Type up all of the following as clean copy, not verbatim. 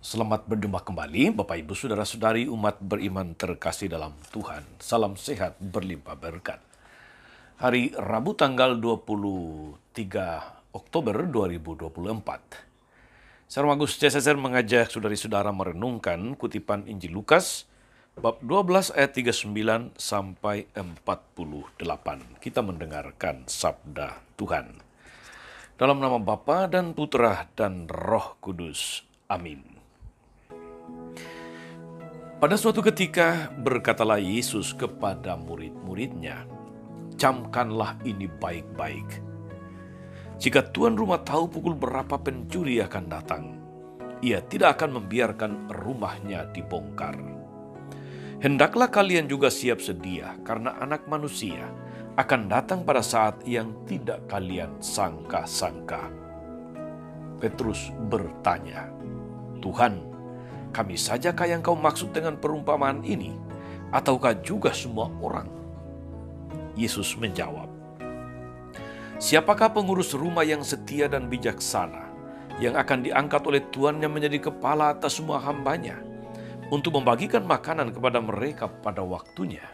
Selamat berjumpa kembali Bapak Ibu Saudara-saudari umat beriman terkasih dalam Tuhan. Salam sehat berlimpah berkat. Hari Rabu tanggal 23 Oktober 2024. Saudara Agus CSSR mengajak saudari-saudara merenungkan kutipan Injil Lukas bab 12 ayat 39 sampai 48. Kita mendengarkan sabda Tuhan. Dalam nama Bapa dan Putra dan Roh Kudus. Amin. Pada suatu ketika berkatalah Yesus kepada murid-muridnya, "Camkanlah ini baik-baik. Jika tuan rumah tahu pukul berapa pencuri akan datang, ia tidak akan membiarkan rumahnya dibongkar. Hendaklah kalian juga siap sedia, karena Anak Manusia akan datang pada saat yang tidak kalian sangka-sangka." Petrus bertanya, "Tuhan, kami sajakah yang kau maksud dengan perumpamaan ini, ataukah juga semua orang?" Yesus menjawab, "Siapakah pengurus rumah yang setia dan bijaksana, yang akan diangkat oleh tuannya menjadi kepala atas semua hambanya, untuk membagikan makanan kepada mereka pada waktunya?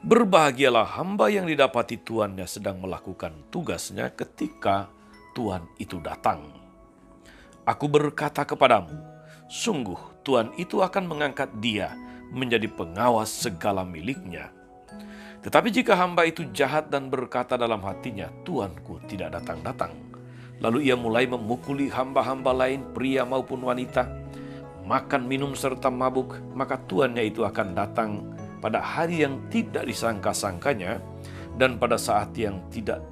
Berbahagialah hamba yang didapati tuannya sedang melakukan tugasnya ketika tuan itu datang. Aku berkata kepadamu, sungguh tuan itu akan mengangkat dia menjadi pengawas segala miliknya. Tetapi jika hamba itu jahat dan berkata dalam hatinya, tuanku tidak datang-datang, lalu ia mulai memukuli hamba-hamba lain, pria maupun wanita, makan, minum, serta mabuk, maka tuannya itu akan datang pada hari yang tidak disangka-sangkanya dan pada saat yang tidak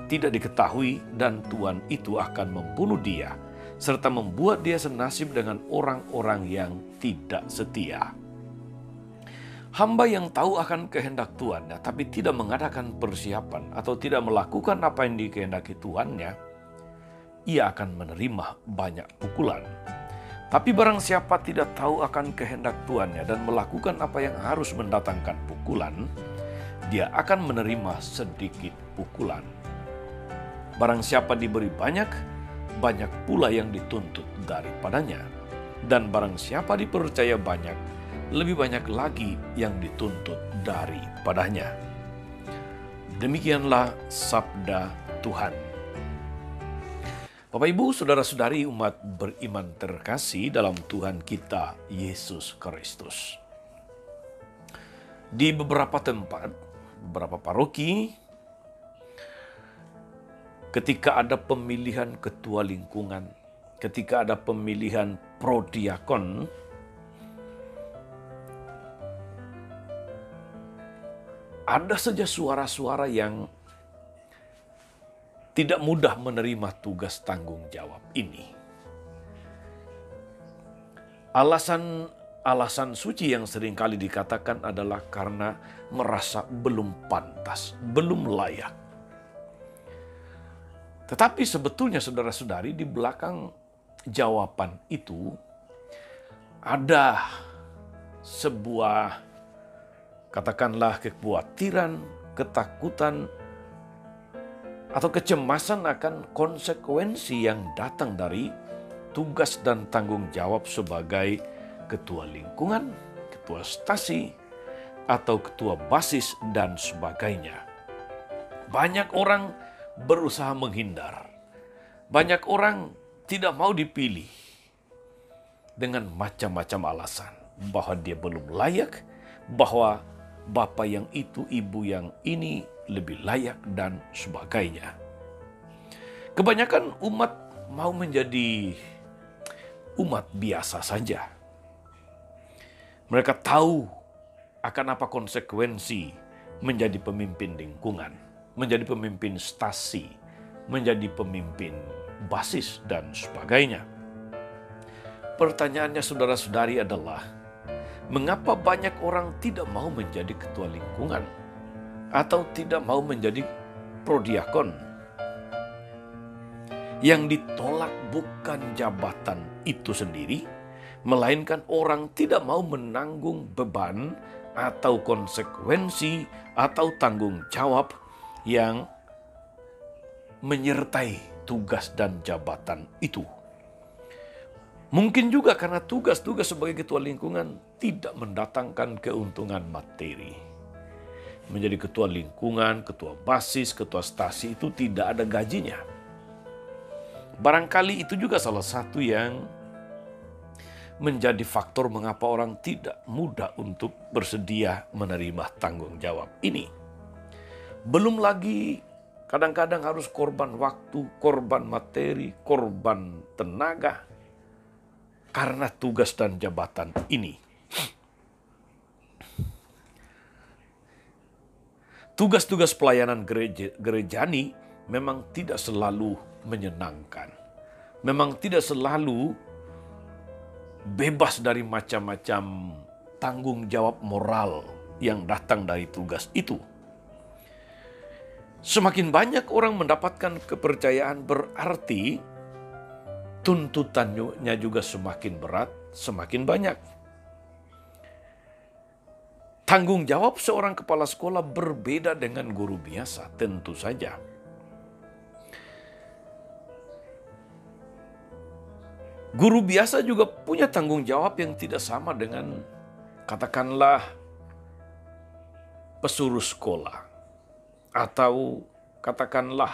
diketahui, dan tuan itu akan membunuh dia, serta membuat dia senasib dengan orang-orang yang tidak setia. Hamba yang tahu akan kehendak tuannya, tapi tidak mengadakan persiapan atau tidak melakukan apa yang dikehendaki tuannya, ia akan menerima banyak pukulan. Tapi barang siapa tidak tahu akan kehendak tuannya dan melakukan apa yang harus mendatangkan pukulan, dia akan menerima sedikit pukulan. Barang siapa diberi banyak, banyak pula yang dituntut daripadanya. Dan barang siapa dipercaya banyak, lebih banyak lagi yang dituntut daripadanya." Demikianlah sabda Tuhan. Bapak Ibu, saudara-saudari umat beriman terkasih dalam Tuhan kita Yesus Kristus. Di beberapa tempat, beberapa paroki, ketika ada pemilihan ketua lingkungan, ketika ada pemilihan prodiakon, ada saja suara-suara yang tidak mudah menerima tugas tanggung jawab ini. Alasan suci yang seringkali dikatakan adalah karena merasa belum pantas, belum layak. Tetapi sebetulnya saudara-saudari, di belakang jawaban itu ada sebuah, katakanlah, kekhawatiran, ketakutan, atau kecemasan akan konsekuensi yang datang dari tugas dan tanggung jawab sebagai ketua lingkungan, ketua stasi, atau ketua basis, dan sebagainya. Banyak orang berusaha menghindar. Banyak orang tidak mau dipilih dengan macam-macam alasan, bahwa dia belum layak, bahwa bapak yang itu, ibu yang ini lebih layak, dan sebagainya. Kebanyakan umat mau menjadi umat biasa saja. Mereka tahu akan apa konsekuensi menjadi pemimpin lingkungan, menjadi pemimpin stasi, menjadi pemimpin basis, dan sebagainya. Pertanyaannya saudara-saudari adalah, mengapa banyak orang tidak mau menjadi ketua lingkungan atau tidak mau menjadi prodiakon? Yang ditolak bukan jabatan itu sendiri, melainkan orang tidak mau menanggung beban atau konsekuensi atau tanggung jawab yang menyertai tugas dan jabatan itu. Mungkin juga karena tugas-tugas sebagai ketua lingkungan tidak mendatangkan keuntungan materi. Menjadi ketua lingkungan, ketua basis, ketua stasi itu tidak ada gajinya. Barangkali itu juga salah satu yang menjadi faktor mengapa orang tidak mudah untuk bersedia menerima tanggung jawab ini. Belum lagi kadang-kadang harus korban waktu, korban materi, korban tenaga karena tugas dan jabatan ini. Tugas-tugas pelayanan gerejani memang tidak selalu menyenangkan. Memang tidak selalu bebas dari macam-macam tanggung jawab moral yang datang dari tugas itu. Semakin banyak orang mendapatkan kepercayaan berarti tuntutannya juga semakin berat, semakin banyak. Tanggung jawab seorang kepala sekolah berbeda dengan guru biasa, tentu saja. Guru biasa juga punya tanggung jawab yang tidak sama dengan, katakanlah, pesuruh sekolah. Atau katakanlah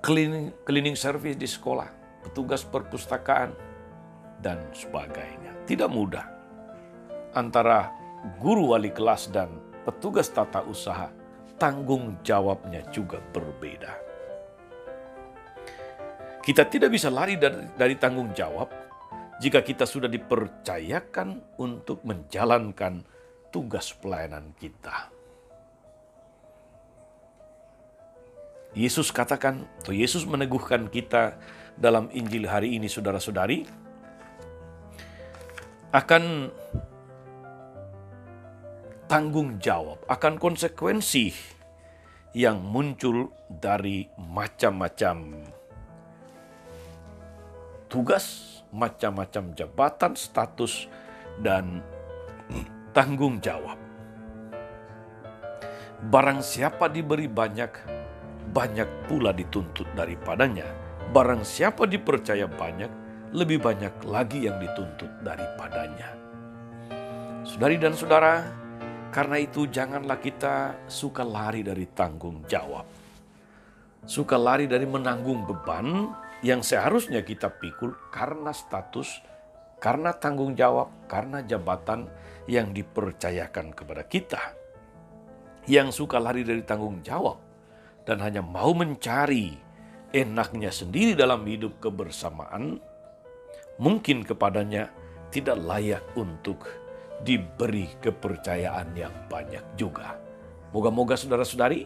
cleaning service di sekolah, petugas perpustakaan, dan sebagainya. Tidak mudah. Antara guru wali kelas dan petugas tata usaha, tanggung jawabnya juga berbeda. Kita tidak bisa lari dari tanggung jawab jika kita sudah dipercayakan untuk menjalankan tugas pelayanan kita. Yesus katakan, atau Yesus meneguhkan kita dalam Injil hari ini, saudara-saudari, akan tanggung jawab, akan konsekuensi yang muncul dari macam-macam tugas, macam-macam jabatan, status, dan tanggung jawab. Barang siapa diberi banyak, banyak pula dituntut daripadanya. Barang siapa dipercaya banyak, lebih banyak lagi yang dituntut daripadanya. Saudari dan saudara, karena itu janganlah kita suka lari dari tanggung jawab. Suka lari dari menanggung beban yang seharusnya kita pikul karena status, karena tanggung jawab, karena jabatan yang dipercayakan kepada kita. Yang suka lari dari tanggung jawab dan hanya mau mencari enaknya sendiri dalam hidup kebersamaan, mungkin kepadanya tidak layak untuk diberi kepercayaan yang banyak juga. Moga-moga saudara-saudari,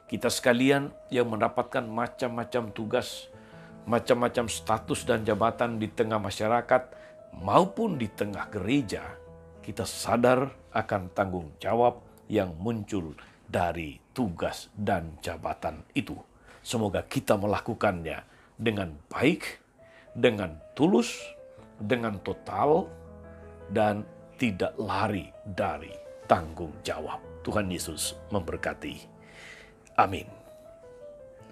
kita sekalian yang mendapatkan macam-macam tugas, macam-macam status dan jabatan di tengah masyarakat maupun di tengah gereja, kita sadar akan tanggung jawab yang muncul dari tugas dan jabatan itu. Semoga kita melakukannya dengan baik, dengan tulus, dengan total, dan tidak lari dari tanggung jawab. Tuhan Yesus memberkati. Amin.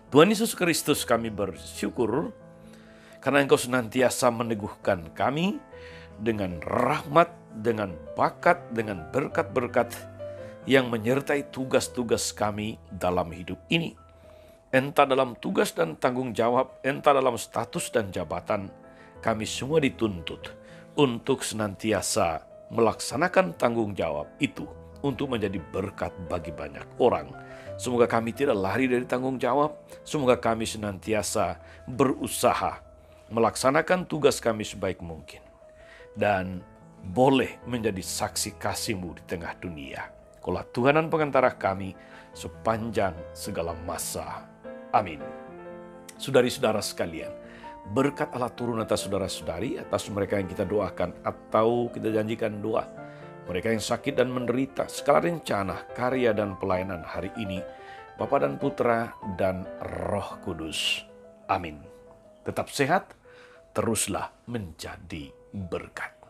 Tuhan Yesus Kristus, kami bersyukur karena Engkau senantiasa meneguhkan kami dengan rahmat, dengan bakat, dengan berkat-berkat yang menyertai tugas-tugas kami dalam hidup ini. Entah dalam tugas dan tanggung jawab, entah dalam status dan jabatan, kami semua dituntut untuk senantiasa melaksanakan tanggung jawab itu untuk menjadi berkat bagi banyak orang. Semoga kami tidak lari dari tanggung jawab, semoga kami senantiasa berusaha melaksanakan tugas kami sebaik mungkin. Dan boleh menjadi saksi kasih-Mu di tengah dunia. Kaulah Tuhan dan pengantara kami sepanjang segala masa. Amin. Saudari-saudara sekalian, berkat Allah turun atas saudara-saudari, atas mereka yang kita doakan atau kita janjikan doa. Mereka yang sakit dan menderita, segala rencana, karya dan pelayanan hari ini, Bapa dan Putra dan Roh Kudus. Amin. Tetap sehat, teruslah menjadi berkat.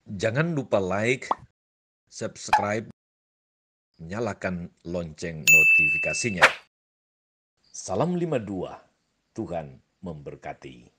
Jangan lupa like, subscribe, nyalakan lonceng notifikasinya. Salam 52, Tuhan memberkati.